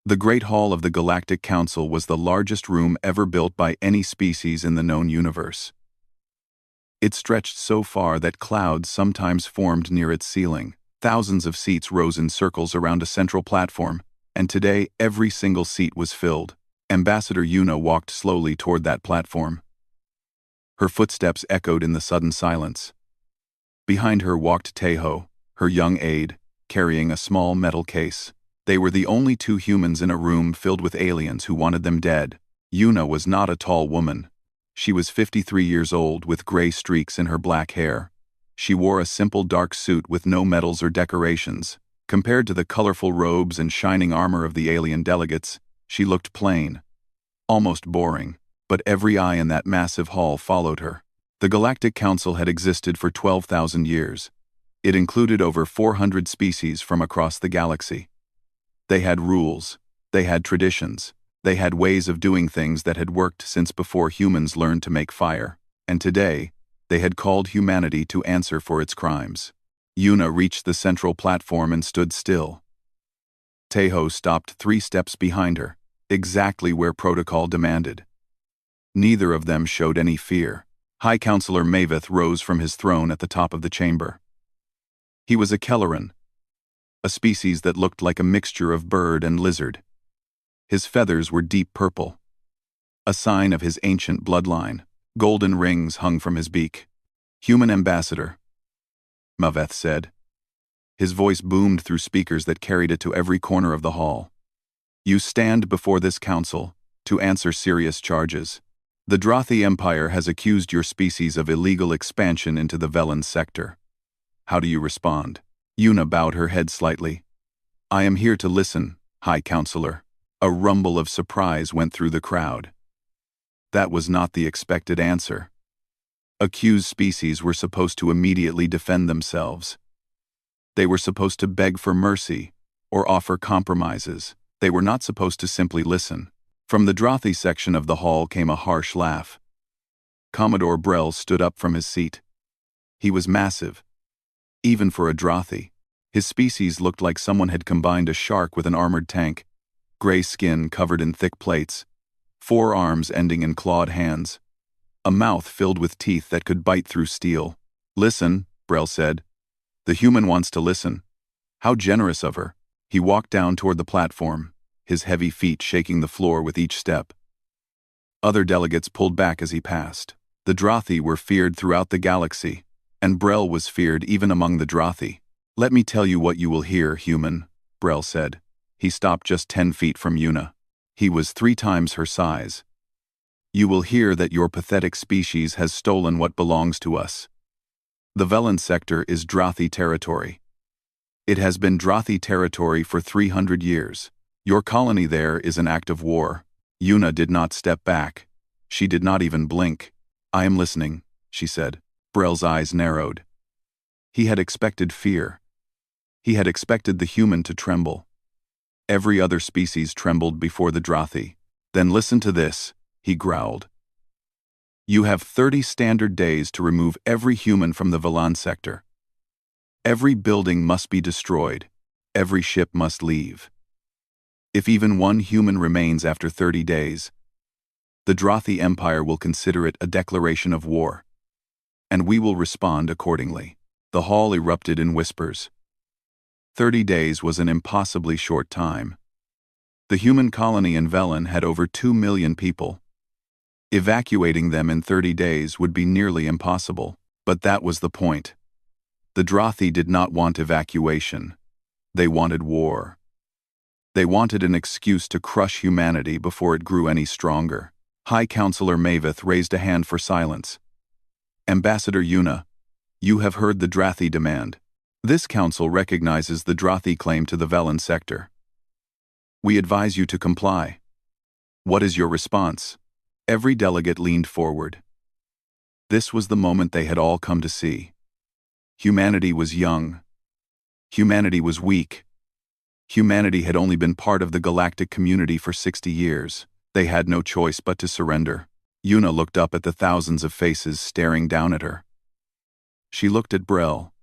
The Great Hall of the Galactic Council was the largest room ever built by any species in the known universe. It stretched so far that clouds sometimes formed near its ceiling. Thousands of seats rose in circles around a central platform, and today every single seat was filled. Ambassador Yuna walked slowly toward that platform. Her footsteps echoed in the sudden silence. Behind her walked Taeho, her young aide, carrying a small metal case. They were the only two humans in a room filled with aliens who wanted them dead. Yuna was not a tall woman. She was 53 years old with gray streaks in her black hair. She wore a simple dark suit with no medals or decorations. Compared to the colorful robes and shining armor of the alien delegates, she looked plain, almost boring, but every eye in that massive hall followed her. The Galactic Council had existed for 12,000 years. It included over 400 species from across the galaxy. They had rules, they had traditions, they had ways of doing things that had worked since before humans learned to make fire, and today, they had called humanity to answer for its crimes. Yuna reached the central platform and stood still. Taeho stopped 3 steps behind her, exactly where protocol demanded. Neither of them showed any fear. High Counselor Maveth rose from his throne at the top of the chamber. He was a Kelleran, a species that looked like a mixture of bird and lizard. His feathers were deep purple, a sign of his ancient bloodline. Golden rings hung from his beak. "Human ambassador," Maveth said. His voice boomed through speakers that carried it to every corner of the hall. "You stand before this council to answer serious charges. The Drothi Empire has accused your species of illegal expansion into the Velan sector. How do you respond?" Yuna bowed her head slightly. "I am here to listen, High Counselor." A rumble of surprise went through the crowd. That was not the expected answer. Accused species were supposed to immediately defend themselves. They were supposed to beg for mercy or offer compromises. They were not supposed to simply listen. From the Drothi section of the hall came a harsh laugh. Commodore Brell stood up from his seat. He was massive, even for a Drothi. His species looked like someone had combined a shark with an armored tank. Gray skin covered in thick plates, 4 arms ending in clawed hands, a mouth filled with teeth that could bite through steel. "Listen," Brell said. "The human wants to listen." How generous of her. He walked down toward the platform, his heavy feet shaking the floor with each step. Other delegates pulled back as he passed. The Drothi were feared throughout the galaxy, and Brell was feared even among the Drothi. "Let me tell you what you will hear, human," Brell said. He stopped just 10 feet from Yuna. He was 3 times her size. "You will hear that your pathetic species has stolen what belongs to us. The Velan sector is Drothi territory. It has been Drothi territory for 300 years. Your colony there is an act of war." Yuna did not step back. She did not even blink. "I am listening," she said. Brell's eyes narrowed. He had expected fear. He had expected the human to tremble. Every other species trembled before the Drothi. "Then listen to this," he growled. "You have 30 standard days to remove every human from the Velan sector. Every building must be destroyed. Every ship must leave. If even one human remains after 30 days, the Drothi Empire will consider it a declaration of war, and we will respond accordingly." The hall erupted in whispers. 30 days was an impossibly short time. The human colony in Velan had over 2 million people. Evacuating them in 30 days would be nearly impossible, but that was the point. The Drothi did not want evacuation. They wanted war. They wanted an excuse to crush humanity before it grew any stronger. High Counselor Maveth raised a hand for silence. "Ambassador Yuna, you have heard the Drothi demand. This council recognizes the Drothi claim to the Velan sector. We advise you to comply. What is your response?" Every delegate leaned forward. This was the moment they had all come to see. Humanity was young. Humanity was weak. Humanity had only been part of the galactic community for 60 years. They had no choice but to surrender. Yuna looked up at the thousands of faces staring down at her. She looked at Brell,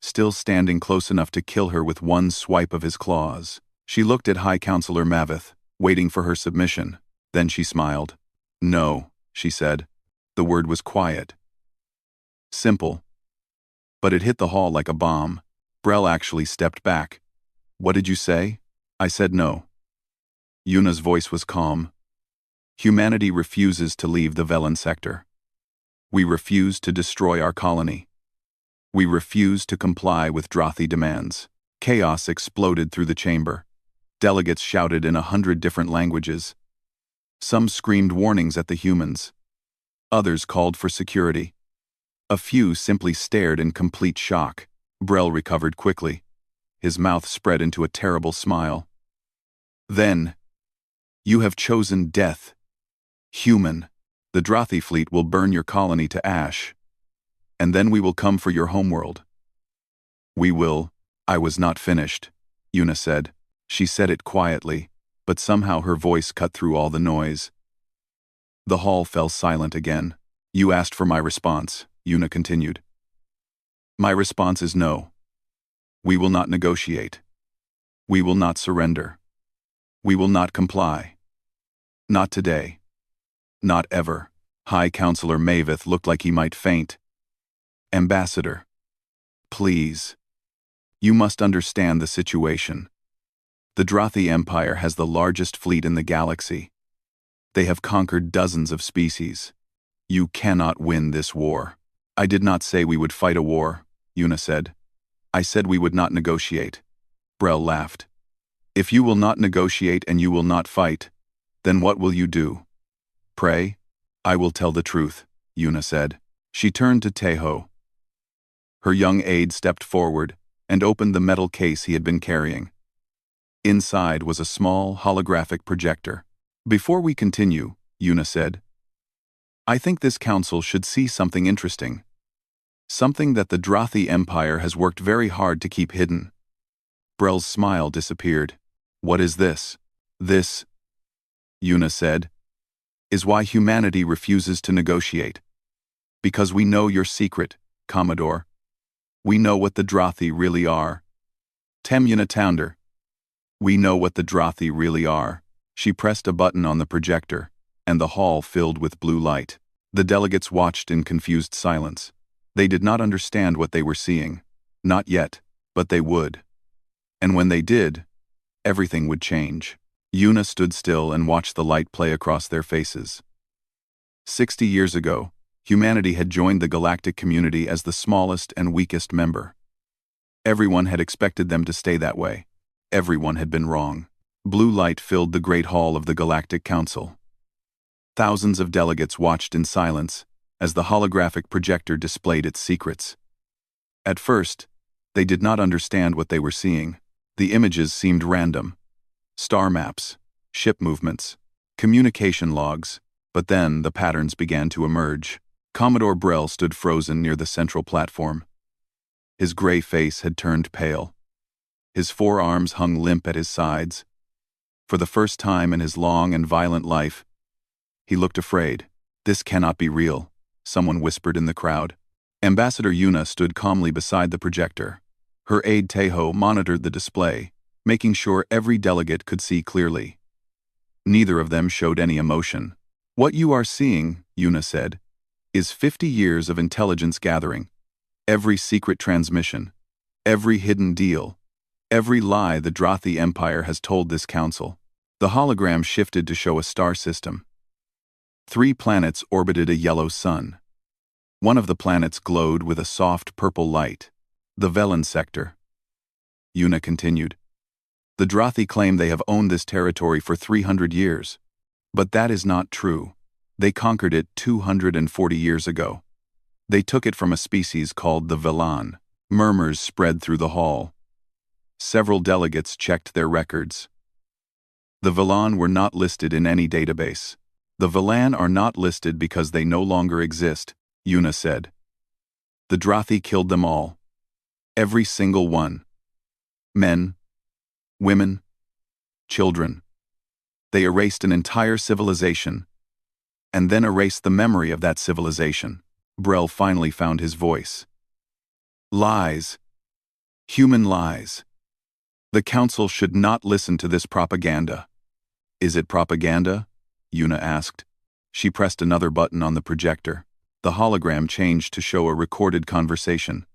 still standing close enough to kill her with one swipe of his claws. She looked at High Counselor Maveth, waiting for her submission. Then she smiled. "No," she said. The word was quiet. Simple. But it hit the hall like a bomb. Brel actually stepped back. "What did you say?" I said no. Yuna's voice was calm. "Humanity refuses to leave the Velen sector. We refuse to destroy our colony. We refuse to comply with Drothi demands." Chaos exploded through the chamber. Delegates shouted in 100 different languages. Some screamed warnings at the humans. Others called for security. A few simply stared in complete shock. Brel recovered quickly. His mouth spread into a terrible smile. "Then, you have chosen death. Human. The Drothi fleet will burn your colony to ash. And then we will come for your homeworld." "We will." "I was not finished," Yuna said. She said it quietly, but somehow her voice cut through all the noise. The hall fell silent again. "You asked for my response," Yuna continued. "My response is no. We will not negotiate. We will not surrender. We will not comply. Not today. Not ever." High Counselor Maveth looked like he might faint. "Ambassador, please. You must understand the situation. The Drothi Empire has the largest fleet in the galaxy. They have conquered dozens of species. You cannot win this war." "I did not say we would fight a war," Yuna said. "I said we would not negotiate." Brel laughed. "If you will not negotiate and you will not fight, then what will you do? Pray?" "I will tell the truth," Yuna said. She turned to Teho. Her young aide stepped forward and opened the metal case he had been carrying. Inside was a small holographic projector. "Before we continue," Yuna said, "I think this council should see something interesting. Something that the Drothi Empire has worked very hard to keep hidden." Brel's smile disappeared. "What is this?" "This," Yuna said, "is why humanity refuses to negotiate. Because we know your secret, Commodore. We know what the Drothi really are." "Temyuna Tounder. We know what the Drothi really are." She pressed a button on the projector, and the hall filled with blue light. The delegates watched in confused silence. They did not understand what they were seeing. Not yet, but they would. And when they did, everything would change. Yuna stood still and watched the light play across their faces. 60 years ago, humanity had joined the galactic community as the smallest and weakest member. Everyone had expected them to stay that way. Everyone had been wrong. Blue light filled the Great Hall of the Galactic Council. Thousands of delegates watched in silence as the holographic projector displayed its secrets. At first, they did not understand what they were seeing. The images seemed random. Star maps, ship movements, communication logs, but then the patterns began to emerge. Commodore Brel stood frozen near the central platform. His gray face had turned pale. His forearms hung limp at his sides. For the first time in his long and violent life, he looked afraid. "This cannot be real," someone whispered in the crowd. Ambassador Yuna stood calmly beside the projector. Her aide Teho monitored the display, making sure every delegate could see clearly. Neither of them showed any emotion. "What you are seeing," Yuna said, "is 50 years of intelligence gathering. Every secret transmission, every hidden deal, every lie the Drothi Empire has told this council." The hologram shifted to show a star system. 3 planets orbited a yellow sun. One of the planets glowed with a soft purple light. "The Velen sector," Yuna continued. "The Drothi claim they have owned this territory for 300 years. But that is not true. They conquered it 240 years ago. They took it from a species called the Velan." Murmurs spread through the hall. Several delegates checked their records. The Velan were not listed in any database. "The Velan are not listed because they no longer exist," Yuna said. "The Drothi killed them all. Every single one. Men, women, children. They erased an entire civilization, and then erased the memory of that civilization." Brel finally found his voice. "Lies. Human lies. The council should not listen to this propaganda. Is it propaganda? Yuna asked. She pressed another button on the projector. The hologram changed to show a recorded conversation.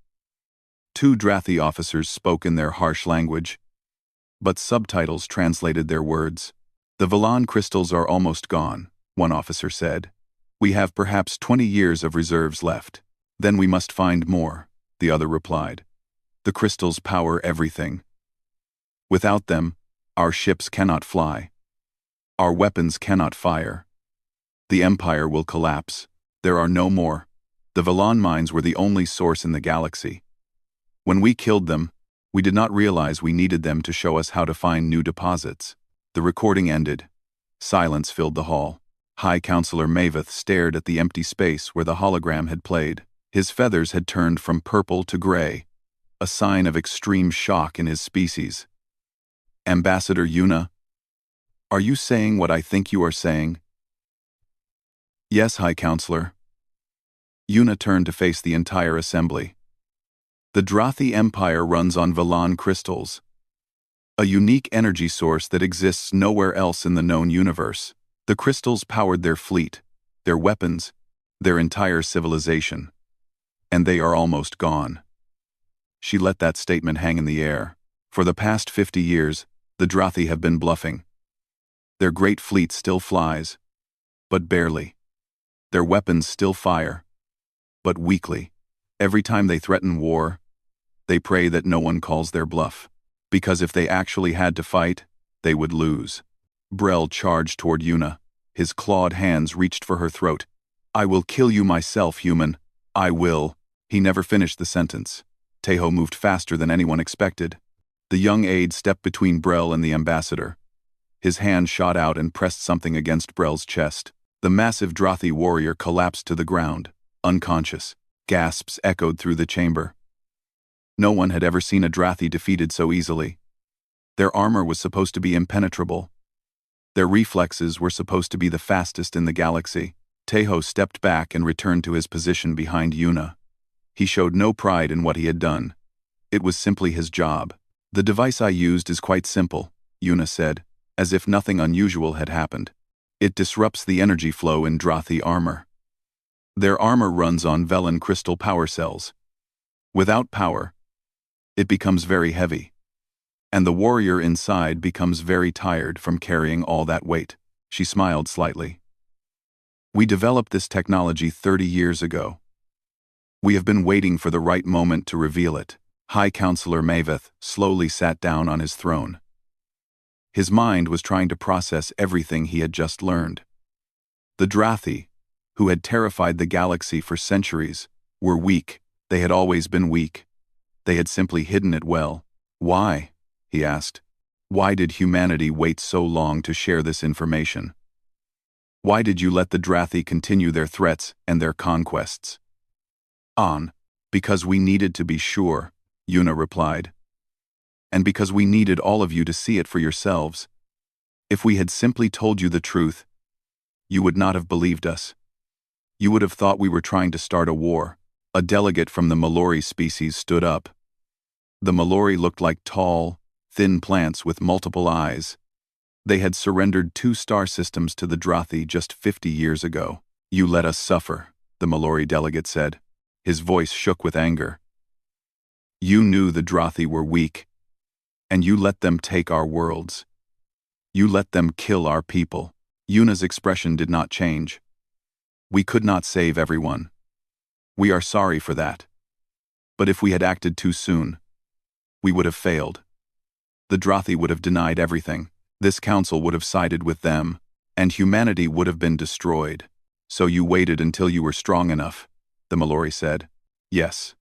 Two Drathi officers spoke in their harsh language, but subtitles translated their words. The Velan crystals are almost gone, one officer said. We have perhaps 20 years of reserves left. Then we must find more, the other replied. The crystals power everything. Without them, our ships cannot fly. Our weapons cannot fire. The Empire will collapse. There are no more. The Velan mines were the only source in the galaxy. When we killed them, we did not realize we needed them to show us how to find new deposits. The recording ended. Silence filled the hall. High Counselor Maveth stared at the empty space where the hologram had played. His feathers had turned from purple to gray, a sign of extreme shock in his species. Ambassador Yuna, are you saying what I think you are saying? Yes, High Counselor. Yuna turned to face the entire assembly. The Drathi Empire runs on Velan crystals, a unique energy source that exists nowhere else in the known universe. The crystals powered their fleet, their weapons, their entire civilization. And they are almost gone. She let that statement hang in the air. For the past 50 years, the Drathi have been bluffing. Their great fleet still flies, but barely. Their weapons still fire, but weakly. Every time they threaten war, they pray that no one calls their bluff. Because if they actually had to fight, they would lose. Brel charged toward Yuna. His clawed hands reached for her throat. I will kill you myself, human. I will. He never finished the sentence. Teho moved faster than anyone expected. The young aide stepped between Brel and the ambassador. His hand shot out and pressed something against Brel's chest. The massive Drathi warrior collapsed to the ground, unconscious. Gasps echoed through the chamber. No one had ever seen a Drathi defeated so easily. Their armor was supposed to be impenetrable. Their reflexes were supposed to be the fastest in the galaxy. Teho stepped back and returned to his position behind Yuna. He showed no pride in what he had done. It was simply his job. The device I used is quite simple, Yuna said, as if nothing unusual had happened. It disrupts the energy flow in Drathi armor. Their armor runs on Velan crystal power cells. Without power, it becomes very heavy, and the warrior inside becomes very tired from carrying all that weight. She smiled slightly. We developed this technology 30 years ago. We have been waiting for the right moment to reveal it. High Counselor Maveth slowly sat down on his throne. His mind was trying to process everything he had just learned. The Drathi, who had terrified the galaxy for centuries, were weak. They had always been weak. They had simply hidden it well. Why? He asked. Why did humanity wait so long to share this information? Why did you let the Drathi continue their threats and their conquests? Because we needed to be sure, Yuna replied. And because we needed all of you to see it for yourselves. If we had simply told you the truth, you would not have believed us. You would have thought we were trying to start a war. A delegate from the Mallory species stood up. The Mallory looked like tall, thin plants with multiple eyes. They had surrendered 2 star systems to the Drathi just 50 years ago. You let us suffer, the Mallory delegate said. His voice shook with anger. You knew the Drathi were weak, and you let them take our worlds. You let them kill our people. Yuna's expression did not change. We could not save everyone. We are sorry for that. But if we had acted too soon, we would have failed. The Drathi would have denied everything. This council would have sided with them, and humanity would have been destroyed. So you waited until you were strong enough, the Mallory said. Yes.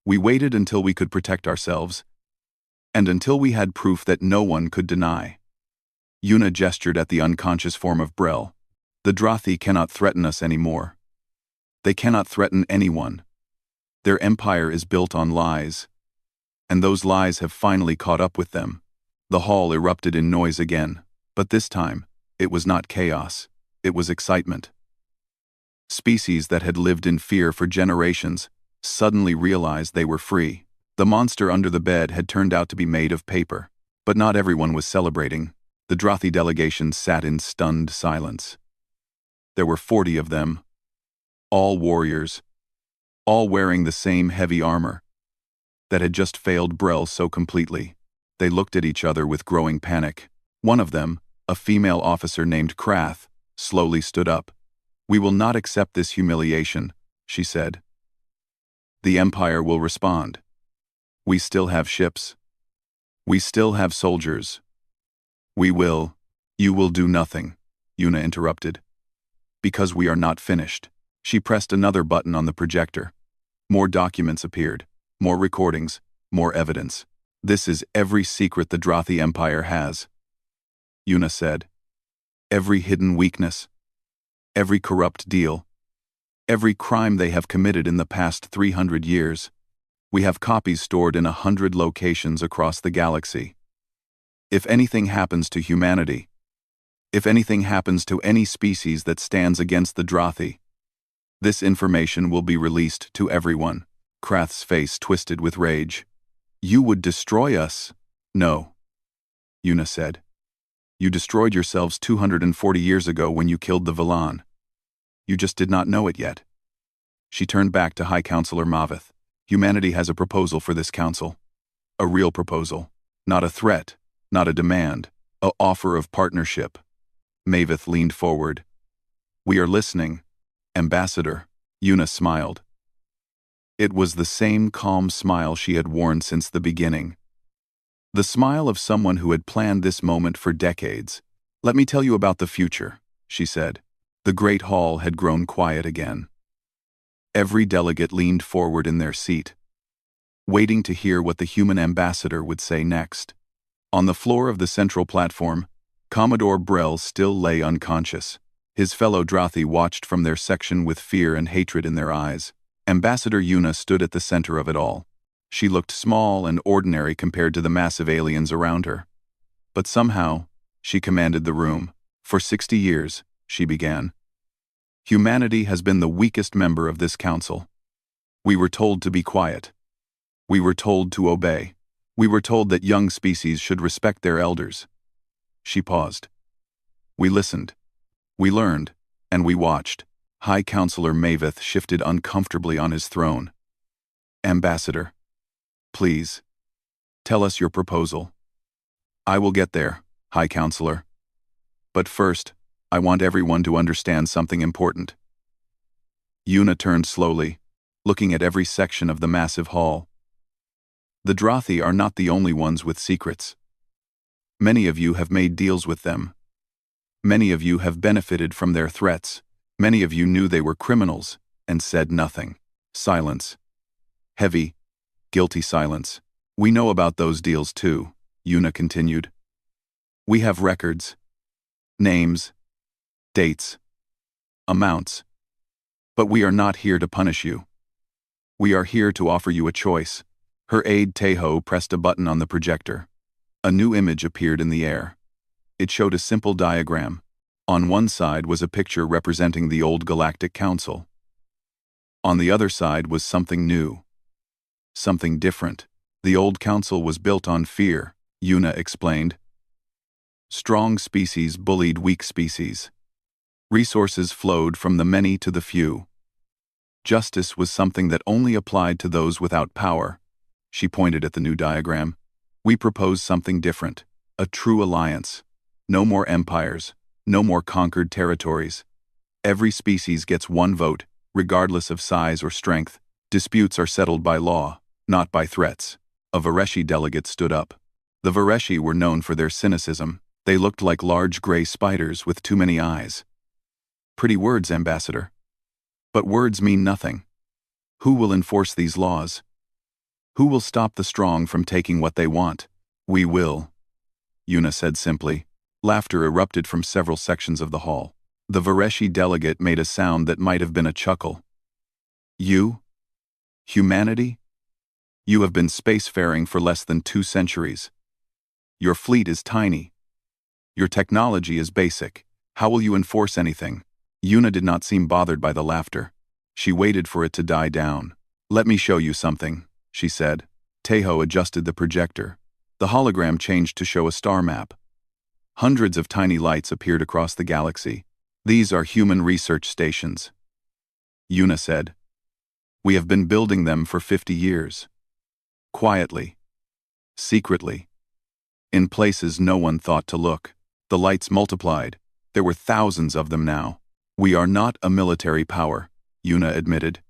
We waited until we could protect ourselves, and until we had proof that no one could deny. Yuna gestured at the unconscious form of Brel. The Drathi cannot threaten us anymore. They cannot threaten anyone. Their empire is built on lies, and those lies have finally caught up with them. The hall erupted in noise again, but this time, it was not chaos, it was excitement. Species that had lived in fear for generations suddenly realized they were free. The monster under the bed had turned out to be made of paper. But not everyone was celebrating. The Drothi delegation sat in stunned silence. There were 40 of them, all warriors, all wearing the same heavy armor that had just failed Brel so completely. They looked at each other with growing panic. One of them, a female officer named Krath, slowly stood up. "We will not accept this humiliation," she said. "The Empire will respond. We still have ships. We still have soldiers. You will do nothing," Yuna interrupted. "Because we are not finished." She pressed another button on the projector. More documents appeared, more recordings, more evidence. "This is every secret the Drothi Empire has," Yuna said. "Every hidden weakness, every corrupt deal, every crime they have committed in the past 300 years. We have copies stored in 100 locations across the galaxy. If anything happens to humanity, if anything happens to any species that stands against the Drothi, this information will be released to everyone." Krath's face twisted with rage. "You would destroy us?" "No," Yuna said. "You destroyed yourselves 240 years ago when you killed the Villan. You just did not know it yet." She turned back to High Counselor Maveth. "Humanity has a proposal for this council. A real proposal. Not a threat, not a demand, an offer of partnership." Maveth leaned forward. "We are listening, Ambassador." Yuna smiled. It was the same calm smile she had worn since the beginning. The smile of someone who had planned this moment for decades. "Let me tell you about the future," she said. The great hall had grown quiet again. Every delegate leaned forward in their seat, waiting to hear what the human ambassador would say next. On the floor of the central platform, Commodore Brel still lay unconscious. His fellow Drothi watched from their section with fear and hatred in their eyes. Ambassador Yuna stood at the center of it all. She looked small and ordinary compared to the massive aliens around her. But somehow, she commanded the room. "For 60 years, she began, humanity has been the weakest member of this council. We were told to be quiet. We were told to obey. We were told that young species should respect their elders." She paused. "We listened. We learned. And we watched." High Counselor Maveth shifted uncomfortably on his throne. "Ambassador, please, tell us your proposal." "I will get there, High Counselor. But first, I want everyone to understand something important." Yuna turned slowly, looking at every section of the massive hall. "The Drothi are not the only ones with secrets. Many of you have made deals with them. Many of you have benefited from their threats. Many of you knew they were criminals and said nothing." Silence. Heavy, guilty silence. "We know about those deals too," Yuna continued. "We have records, names, dates, amounts. But we are not here to punish you. We are here to offer you a choice." Her aide Teho pressed a button on the projector. A new image appeared in the air. It showed a simple diagram. On one side was a picture representing the old Galactic Council. On the other side was something new. Something different. The old council was built on fear, Yuna explained. Strong species bullied weak species. Resources flowed from the many to the few. Justice was something that only applied to those without power. She pointed at the new diagram. "We propose something different. A true alliance. No more empires. No more conquered territories. Every species gets one vote, regardless of size or strength. Disputes are settled by law, not by threats." A Vareshi delegate stood up. The Vareshi were known for their cynicism. They looked like large gray spiders with too many eyes. "Pretty words, Ambassador. But words mean nothing. Who will enforce these laws? Who will stop the strong from taking what they want?" "We will," Yuna said simply. Laughter erupted from several sections of the hall. The Vareshi delegate made a sound that might have been a chuckle. "You? Humanity? You have been spacefaring for less than 2 centuries. Your fleet is tiny. Your technology is basic. How will you enforce anything?" Yuna did not seem bothered by the laughter. She waited for it to die down. "Let me show you something," she said. Tejo adjusted the projector. The hologram changed to show a star map. Hundreds of tiny lights appeared across the galaxy. These are human research stations, Yuna said. We have been building them for 50 years. Quietly. Secretly. In places no one thought to look. The lights multiplied. There were thousands of them now. We are not a military power, Yuna admitted.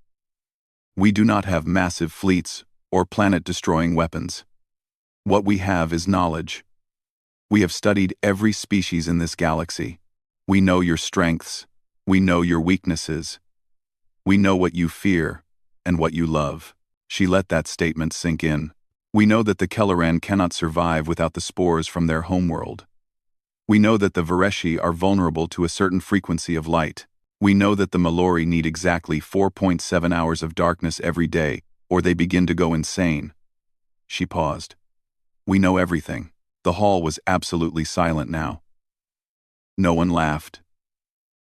We do not have massive fleets or planet-destroying weapons. What we have is knowledge. We have studied every species in this galaxy. We know your strengths. We know your weaknesses. We know what you fear and what you love. She let that statement sink in. We know that the Kelleran cannot survive without the spores from their homeworld. We know that the Vareshi are vulnerable to a certain frequency of light. We know that the Malori need exactly 4.7 hours of darkness every day, or they begin to go insane. She paused. We know everything. The hall was absolutely silent now. No one laughed.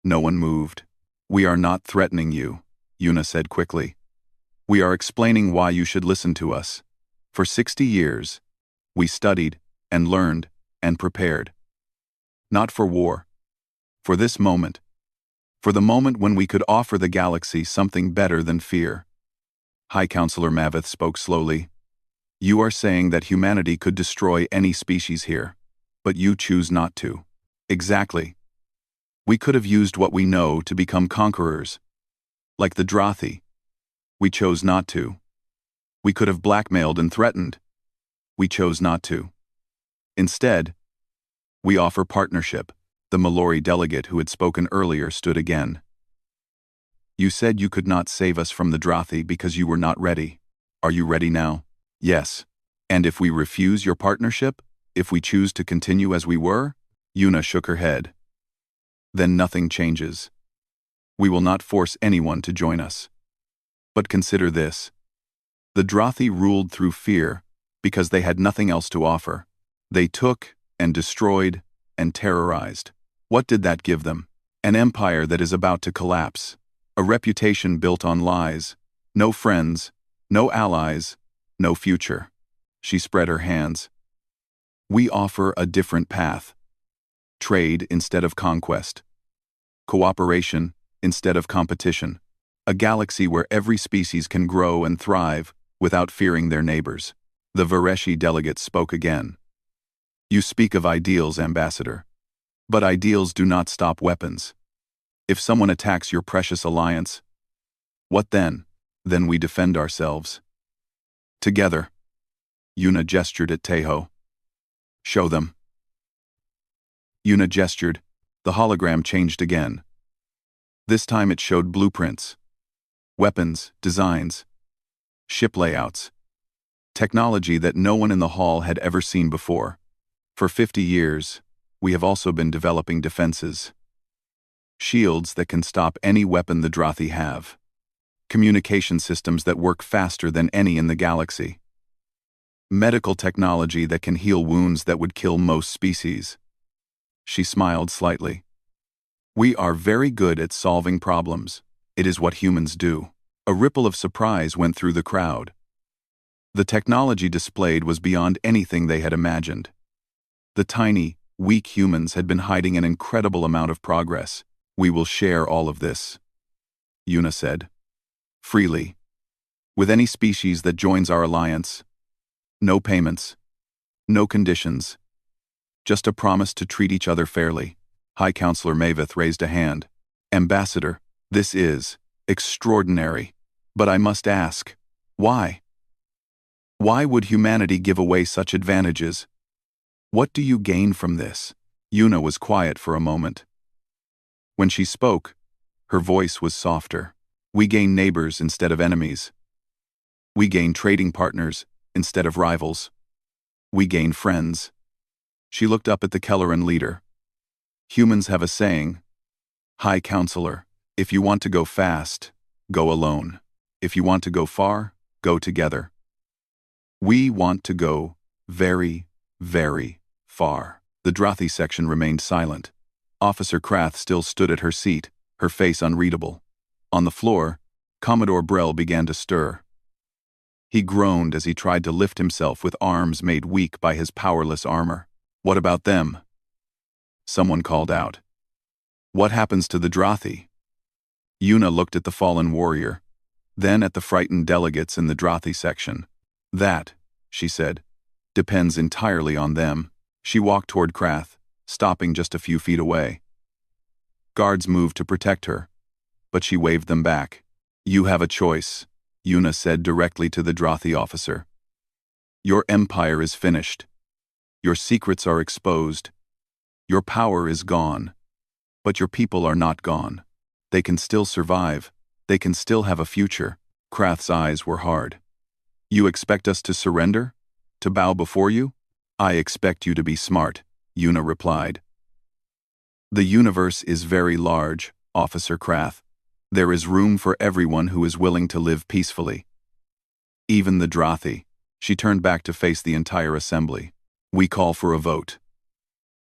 No one moved. We are not threatening you, Yuna said quickly. We are explaining why you should listen to us. For 60 years, we studied and learned and prepared. Not for war. For this moment. For the moment when we could offer the galaxy something better than fear. High Counselor Maveth spoke slowly. You are saying that humanity could destroy any species here, but you choose not to. Exactly. We could have used what we know to become conquerors. Like the Drothi. We chose not to. We could have blackmailed and threatened. We chose not to. Instead, we offer partnership. The Malori delegate who had spoken earlier stood again. You said you could not save us from the Drothi because you were not ready. Are you ready now? Yes. And if we refuse your partnership? If we choose to continue as we were? Yuna shook her head. Then nothing changes. We will not force anyone to join us. But consider this. The Drothi ruled through fear because they had nothing else to offer. They took and destroyed and terrorized. What did that give them? An empire that is about to collapse. A reputation built on lies. No friends, no allies, no future. She spread her hands. We offer a different path. Trade instead of conquest. Cooperation instead of competition. A galaxy where every species can grow and thrive without fearing their neighbors. The Vareshi delegate spoke again. You speak of ideals, Ambassador. But ideals do not stop weapons. If someone attacks your precious alliance, what then? Then we defend ourselves. Together. Yuna gestured at Tejo. Show them. Yuna gestured. The hologram changed again. This time it showed blueprints. Weapons, designs. Ship layouts. Technology that no one in the hall had ever seen before. For 50 years, we have also been developing defenses. Shields that can stop any weapon the Drothi have. Communication systems that work faster than any in the galaxy. Medical technology that can heal wounds that would kill most species. She smiled slightly. We are very good at solving problems. It is what humans do. A ripple of surprise went through the crowd. The technology displayed was beyond anything they had imagined. The tiny, weak humans had been hiding an incredible amount of progress. We will share all of this, Yuna said. Freely. With any species that joins our alliance. No payments. No conditions. Just a promise to treat each other fairly. High Counselor Maveth raised a hand. Ambassador, this is extraordinary. But I must ask, why? Why would humanity give away such advantages? What do you gain from this? Yuna was quiet for a moment. When she spoke, her voice was softer. We gain neighbors instead of enemies. We gain trading partners instead of rivals. We gain friends. She looked up at the Kelleran leader. Humans have a saying, High Counselor, if you want to go fast, go alone. If you want to go far, go together. We want to go very, very far. The Drothi section remained silent. Officer Krath still stood at her seat, her face unreadable. On the floor, Commodore Brell began to stir. He groaned as he tried to lift himself with arms made weak by his powerless armor. "What about them?" Someone called out. "What happens to the Drothi?" Yuna looked at the fallen warrior, then at the frightened delegates in the Drothi section. "That," she said, "depends entirely on them." She walked toward Krath, stopping just a few feet away. Guards moved to protect her, but she waved them back. "You have a choice," Yuna said directly to the Drothi officer. "Your empire is finished. Your secrets are exposed. Your power is gone. But your people are not gone. They can still survive. They can still have a future." Krath's eyes were hard. "You expect us to surrender? To bow before you?" "I expect you to be smart," Yuna replied. "The universe is very large, Officer Krath. There is room for everyone who is willing to live peacefully. Even the Drothi." She turned back to face the entire assembly. "We call for a vote.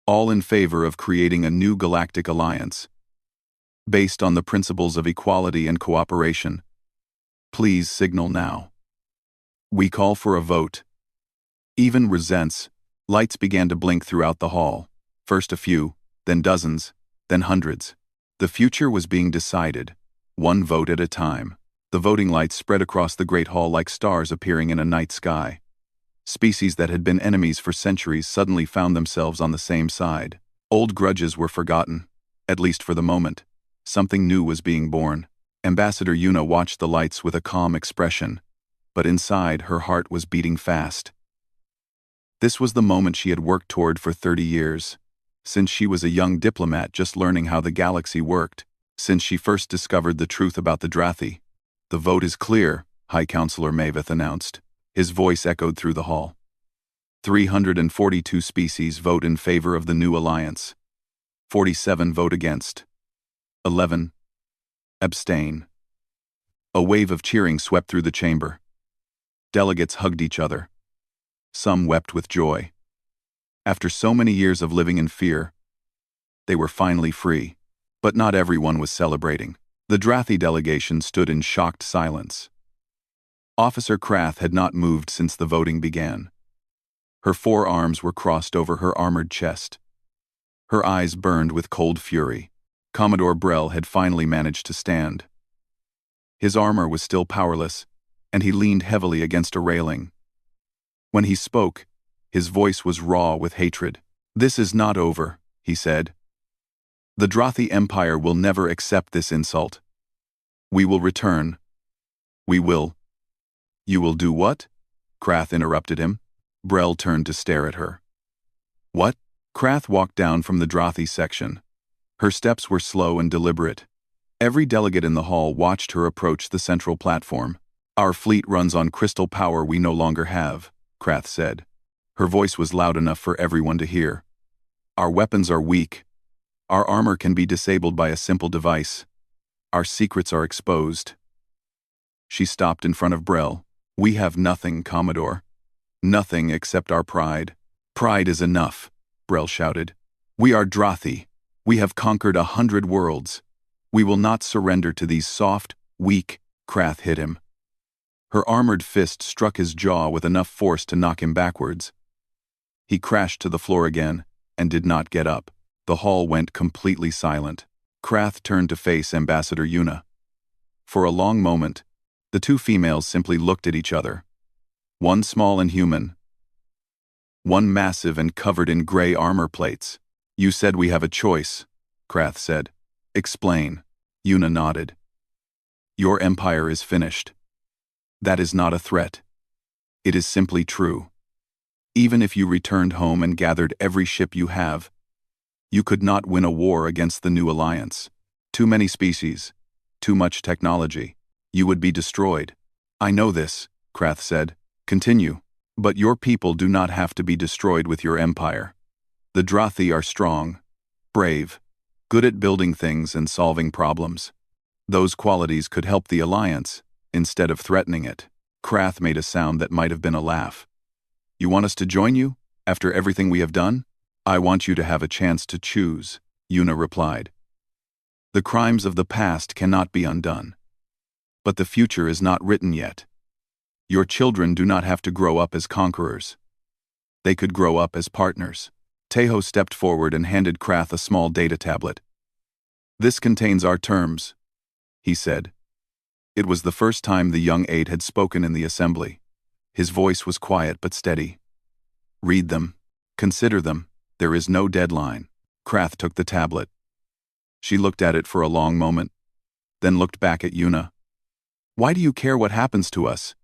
All in favor of creating a new galactic alliance, based on the principles of equality and cooperation. Please signal now." "We call for a vote." Even resents, lights began to blink throughout the hall. First a few, then dozens, then hundreds. The future was being decided, one vote at a time. The voting lights spread across the great hall like stars appearing in a night sky. Species that had been enemies for centuries suddenly found themselves on the same side. Old grudges were forgotten, at least for the moment. Something new was being born. Ambassador Yuna watched the lights with a calm expression, but inside her heart was beating fast. This was the moment she had worked toward for 30 years. Since she was a young diplomat just learning how the galaxy worked, since she first discovered the truth about the Drothi. "The vote is clear," High Counselor Maveth announced. His voice echoed through the hall. 342 species vote in favor of the new alliance. 47 vote against. 11 abstain. A wave of cheering swept through the chamber. Delegates hugged each other. Some wept with joy. After so many years of living in fear, they were finally free. But not everyone was celebrating. The Drothi delegation stood in shocked silence. Officer Krath had not moved since the voting began. Her forearms were crossed over her armored chest. Her eyes burned with cold fury. Commodore Brell had finally managed to stand. His armor was still powerless, and he leaned heavily against a railing. When he spoke, his voice was raw with hatred. "This is not over," he said. "The Drothi Empire will never accept this insult. We will return. We will." "You will do what?" Krath interrupted him. Brell turned to stare at her. "What?" Krath walked down from the Drothi section. Her steps were slow and deliberate. Every delegate in the hall watched her approach the central platform. "Our fleet runs on crystal power we no longer have," Krath said. Her voice was loud enough for everyone to hear. "Our weapons are weak. Our armor can be disabled by a simple device. Our secrets are exposed." She stopped in front of Brell. "We have nothing, Commodore. Nothing except our pride." "Pride is enough," Brell shouted. "We are Drothi. We have conquered 100 worlds. We will not surrender to these soft, weak." Krath hit him. Her armored fist struck his jaw with enough force to knock him backwards. He crashed to the floor again and did not get up. The hall went completely silent. Krath turned to face Ambassador Yuna. For a long moment, the two females simply looked at each other. One small and human. One massive and covered in gray armor plates. "You said we have a choice," Krath said. "Explain." Yuna nodded. "Your empire is finished. That is not a threat. It is simply true. Even if you returned home and gathered every ship you have, you could not win a war against the new alliance. Too many species, too much technology. You would be destroyed." "I know this," Krath said. "Continue. But your people do not have to be destroyed with your empire. The Drothi are strong, brave, good at building things and solving problems. Those qualities could help the alliance, instead of threatening it." Krath made a sound that might have been a laugh. "You want us to join you, after everything we have done?" "I want you to have a chance to choose," Yuna replied. "The crimes of the past cannot be undone. But the future is not written yet. Your children do not have to grow up as conquerors. They could grow up as partners. Tejo stepped forward and handed Krath a small data tablet. This contains our terms, he said. It was the first time the young aide had spoken in the assembly. His voice was quiet but steady. Read them. Consider them. There is no deadline. Krath took the tablet. She looked at it for a long moment, then looked back at Yuna. Why do you care what happens to us?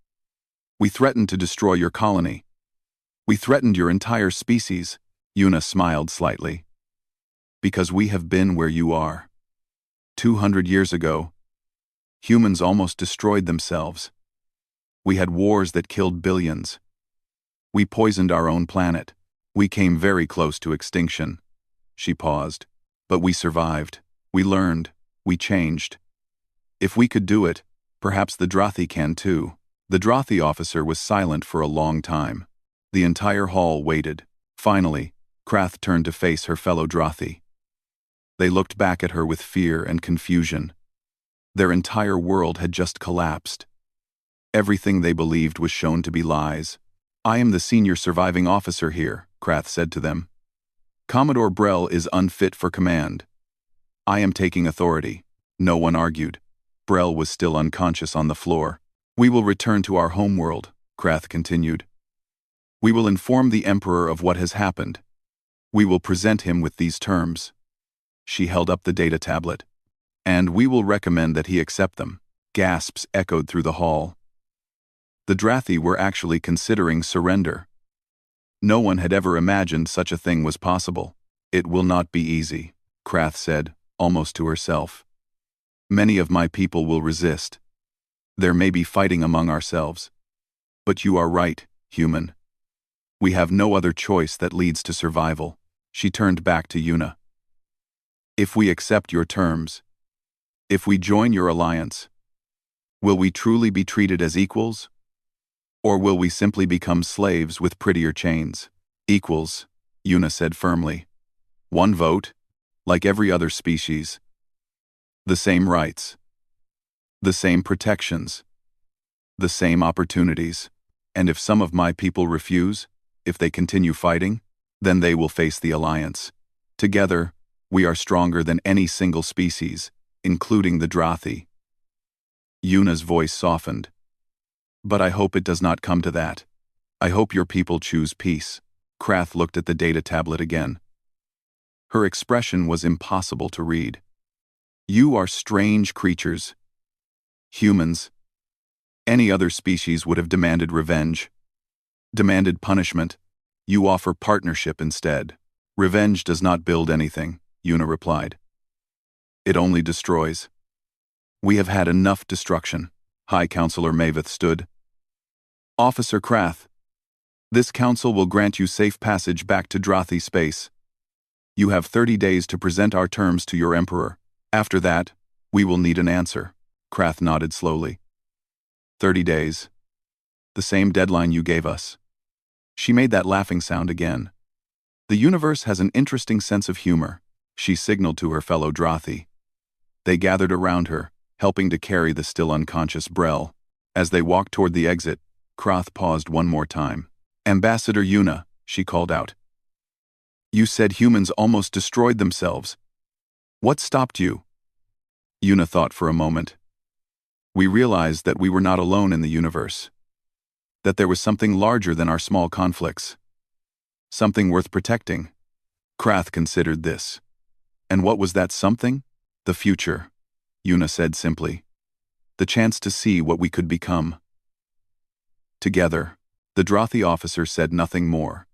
We threatened to destroy your colony. We threatened your entire species. Yuna smiled slightly. Because we have been where you are. 200 years ago, humans almost destroyed themselves. We had wars that killed billions. We poisoned our own planet. We came very close to extinction. She paused. But we survived. We learned. We changed. If we could do it, perhaps the Drothi can too. The Drothi officer was silent for a long time. The entire hall waited. Finally, Krath turned to face her fellow Drothi. They looked back at her with fear and confusion. Their entire world had just collapsed. Everything they believed was shown to be lies. I am the senior surviving officer here, Krath said to them. Commodore Brell is unfit for command. I am taking authority. No one argued. Brell was still unconscious on the floor. We will return to our homeworld, Krath continued. We will inform the Emperor of what has happened. We will present him with these terms. She held up the data tablet. And we will recommend that he accept them. Gasps echoed through the hall. The Drothi were actually considering surrender. No one had ever imagined such a thing was possible. It will not be easy, Krath said, almost to herself. Many of my people will resist. There may be fighting among ourselves. But you are right, human. We have no other choice that leads to survival. She turned back to Yuna. If we accept your terms, if we join your alliance, will we truly be treated as equals? Or will we simply become slaves with prettier chains? Equals, Yuna said firmly. One vote, like every other species. The same rights. The same protections. The same opportunities. And if some of my people refuse, if they continue fighting, then they will face the alliance. Together, we are stronger than any single species, including the Drothi. Yuna's voice softened. But I hope it does not come to that. I hope your people choose peace. Krath looked at the data tablet again. Her expression was impossible to read. You are strange creatures. Humans. Any other species would have demanded revenge. Demanded punishment. You offer partnership instead. Revenge does not build anything, Yuna replied. It only destroys. We have had enough destruction. High Counselor Maveth stood. Officer Krath, this council will grant you safe passage back to Drothi space. You have 30 days to present our terms to your Emperor. After that, we will need an answer. Krath nodded slowly. 30 days. The same deadline you gave us. She made that laughing sound again. The universe has an interesting sense of humor, she signaled to her fellow Drothi. They gathered around her, helping to carry the still unconscious Brell. As they walked toward the exit, Krath paused one more time. Ambassador Yuna, she called out. You said humans almost destroyed themselves. What stopped you? Yuna thought for a moment. We realized that we were not alone in the universe. That there was something larger than our small conflicts. Something worth protecting. Krath considered this. And what was that something? The future, Yuna said simply. The chance to see what we could become. Together, the Drothi officer said nothing more.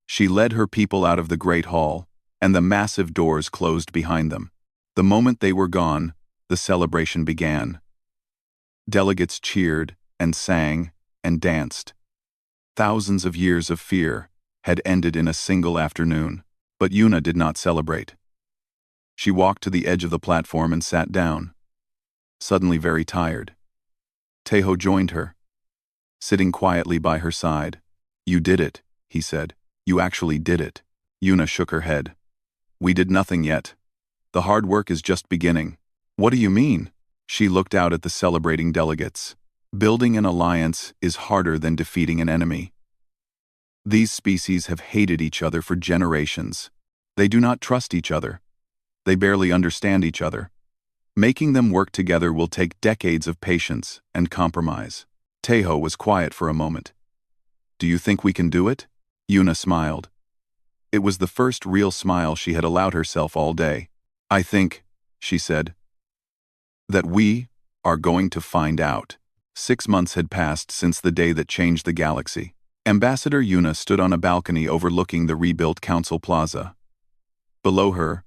She led her people out of the great hall, and the massive doors closed behind them. The moment they were gone, the celebration began. Delegates cheered, and sang, and danced. Thousands of years of fear had ended in a single afternoon, but Yuna did not celebrate. She walked to the edge of the platform and sat down, suddenly very tired. Tejo joined her, sitting quietly by her side. You did it, he said. You actually did it. Yuna shook her head. We did nothing yet. The hard work is just beginning. What do you mean? She looked out at the celebrating delegates. Building an alliance is harder than defeating an enemy. These species have hated each other for generations. They do not trust each other. They barely understand each other. Making them work together will take decades of patience and compromise. Tejo was quiet for a moment. Do you think we can do it? Yuna smiled. It was the first real smile she had allowed herself all day. I think, she said, that we are going to find out. 6 months had passed since the day that changed the galaxy. Ambassador Yuna stood on a balcony overlooking the rebuilt Council Plaza. Below her,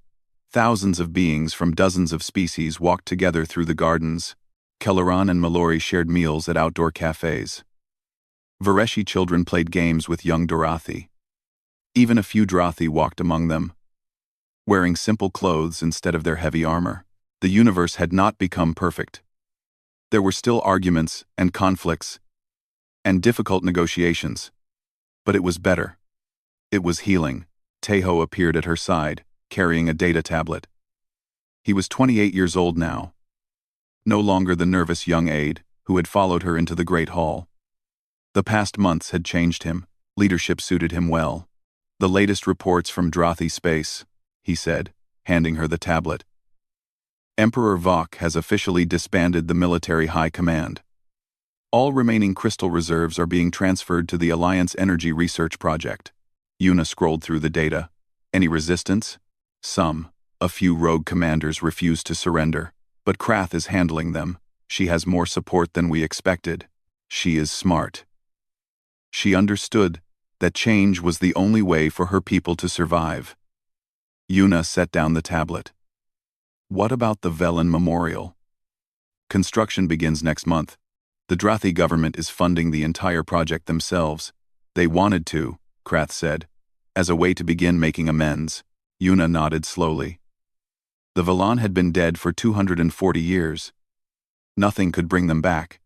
thousands of beings from dozens of species walked together through the gardens. Kelleran and Mallory shared meals at outdoor cafes. Vareshi children played games with young Dorathi. Even a few Drothi walked among them, wearing simple clothes instead of their heavy armor. The universe had not become perfect. There were still arguments and conflicts and difficult negotiations. But it was better. It was healing. Tejo appeared at her side, carrying a data tablet. He was 28 years old now. No longer the nervous young aide who had followed her into the Great Hall. The past months had changed him. Leadership suited him well. The latest reports from Drothi space, he said, handing her the tablet. Emperor Vok has officially disbanded the military high command. All remaining crystal reserves are being transferred to the Alliance Energy Research Project. Yuna scrolled through the data. Any resistance? Some. A few rogue commanders refused to surrender, but Krath is handling them. She has more support than we expected. She is smart. She understood that change was the only way for her people to survive. Yuna set down the tablet. What about the Velen Memorial? Construction begins next month. The Drothi government is funding the entire project themselves. They wanted to, Krath said, as a way to begin making amends. Yuna nodded slowly. The Velan had been dead for 240 years. Nothing could bring them back.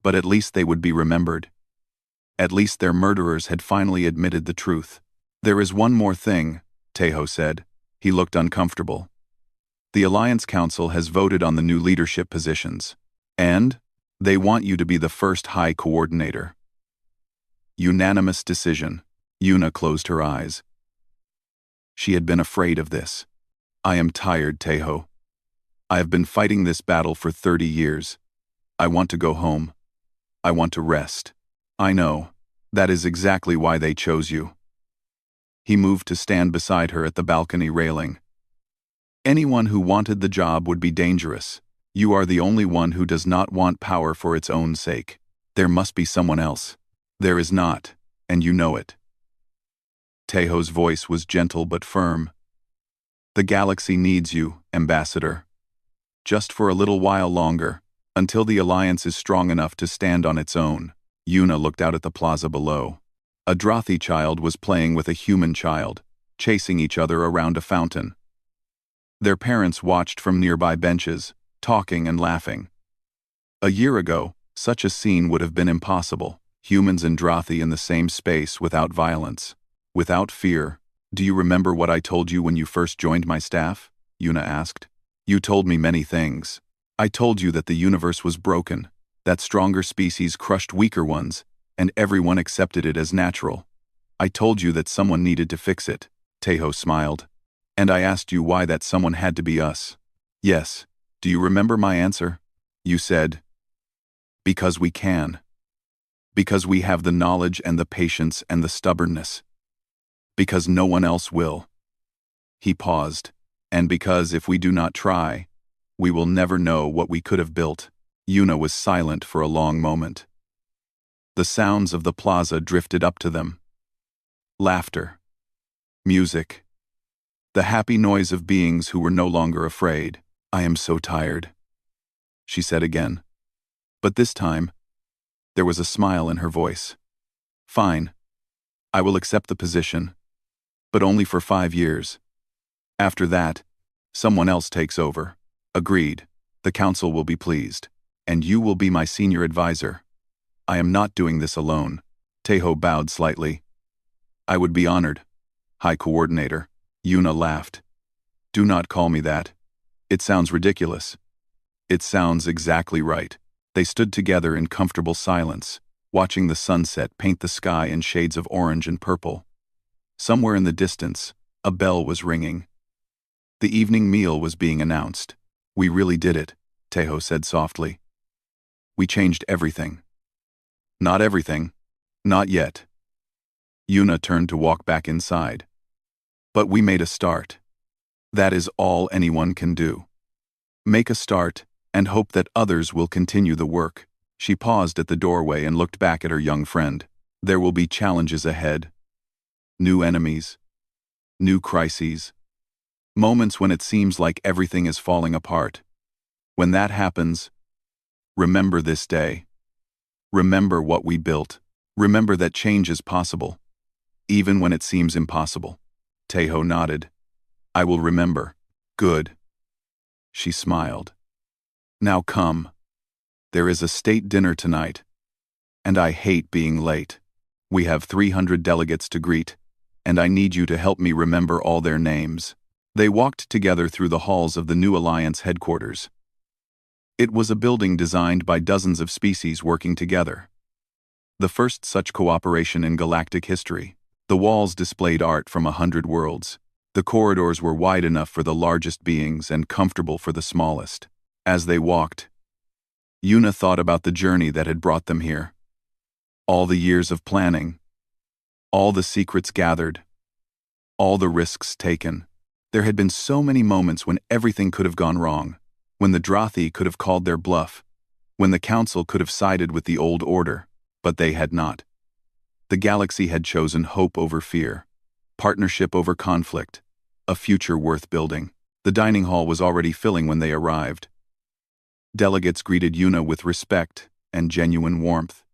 But at least they would be remembered. At least their murderers had finally admitted the truth. There is one more thing, Tejo said. He looked uncomfortable. The Alliance Council has voted on the new leadership positions. And they want you to be the first High Coordinator. Unanimous decision. Yuna closed her eyes. She had been afraid of this. I am tired, Tejo. I have been fighting this battle for 30 years. I want to go home. I want to rest. I know. That is exactly why they chose you. He moved to stand beside her at the balcony railing. Anyone who wanted the job would be dangerous. You are the only one who does not want power for its own sake. There must be someone else. There is not, and you know it. Tejo's voice was gentle but firm. The galaxy needs you, Ambassador. Just for a little while longer, until the Alliance is strong enough to stand on its own. Yuna looked out at the plaza below. A Drothi child was playing with a human child, chasing each other around a fountain. Their parents watched from nearby benches, talking and laughing. A year ago, such a scene would have been impossible. Humans and Drothi in the same space without violence, without fear. Do you remember what I told you when you first joined my staff? Yuna asked. You told me many things. I told you that the universe was broken, that stronger species crushed weaker ones, and everyone accepted it as natural. I told you that someone needed to fix it. Tejo smiled. And I asked you why that someone had to be us. Yes. Do you remember my answer? You said, because we can. Because we have the knowledge and the patience and the stubbornness. Because no one else will. He paused. And because if we do not try, we will never know what we could have built. Yuna was silent for a long moment. The sounds of the plaza drifted up to them. Laughter. Music. The happy noise of beings who were no longer afraid. I am so tired, she said again. But this time, there was a smile in her voice. Fine. I will accept the position, but only for 5 years. After that, someone else takes over. Agreed. The council will be pleased, and you will be my senior advisor. I am not doing this alone. Tejo bowed slightly. I would be honored. High Coordinator. Yuna laughed. Do not call me that. It sounds ridiculous. It sounds exactly right. They stood together in comfortable silence, watching the sunset paint the sky in shades of orange and purple. Somewhere in the distance, a bell was ringing. The evening meal was being announced. "We really did it," Tejo said softly. "We changed everything." "Not everything. Not yet." Yuna turned to walk back inside. "But we made a start. That is all anyone can do. Make a start, and hope that others will continue the work." She paused at the doorway and looked back at her young friend. "There will be challenges ahead. New enemies. New crises. Moments when it seems like everything is falling apart. When that happens, remember this day. Remember what we built. Remember that change is possible, even when it seems impossible." Tejo nodded. "I will remember." "Good." She smiled. "Now come. There is a state dinner tonight. And I hate being late. We have 300 delegates to greet, and I need you to help me remember all their names." They walked together through the halls of the new Alliance headquarters. It was a building designed by dozens of species working together. The first such cooperation in galactic history. The walls displayed art from 100 worlds. The corridors were wide enough for the largest beings and comfortable for the smallest. As they walked, Yuna thought about the journey that had brought them here. All the years of planning. All the secrets gathered. All the risks taken. There had been so many moments when everything could have gone wrong. When the Drothi could have called their bluff. When the Council could have sided with the old order. But they had not. The galaxy had chosen hope over fear. Partnership over conflict. A future worth building. The dining hall was already filling when they arrived. Delegates greeted Yuna with respect and genuine warmth.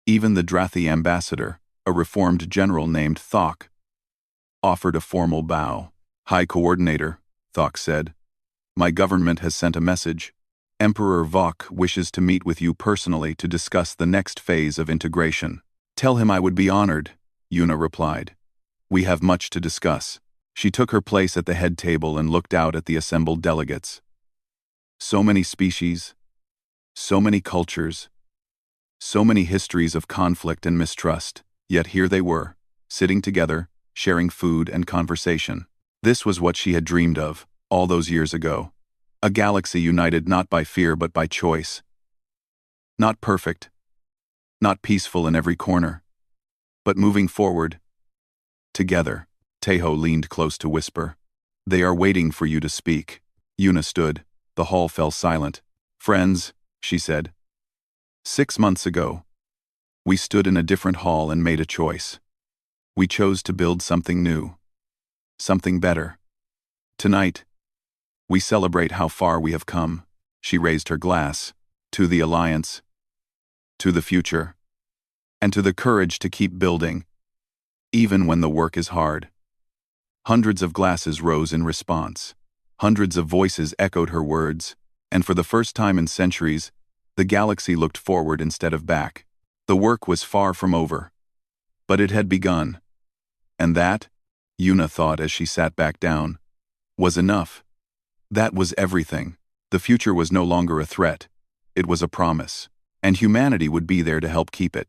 Even the Drothi ambassador, a reformed general named Thok, offered a formal bow. "High Coordinator," Thok said, "my government has sent a message. Emperor Vok wishes to meet with you personally to discuss the next phase of integration." "Tell him I would be honored," Yuna replied. "We have much to discuss." She took her place at the head table and looked out at the assembled delegates. So many species, so many cultures, so many histories of conflict and mistrust, yet here they were, sitting together, sharing food and conversation. This was what she had dreamed of, all those years ago. A galaxy united not by fear but by choice. Not perfect, not peaceful in every corner, but moving forward. Together. Tejo leaned close to whisper. "They are waiting for you to speak." Yuna stood. The hall fell silent. "Friends," she said. 6 months ago, we stood in a different hall and made a choice. We chose to build something new. Something better. Tonight, we celebrate how far we have come." She raised her glass. "To the Alliance. To the future. And to the courage to keep building, even when the work is hard." Hundreds of glasses rose in response. Hundreds of voices echoed her words, and for the first time in centuries, the galaxy looked forward instead of back. The work was far from over. But it had begun. And that, Yuna thought as she sat back down, was enough. That was everything. The future was no longer a threat. It was a promise. And humanity would be there to help keep it.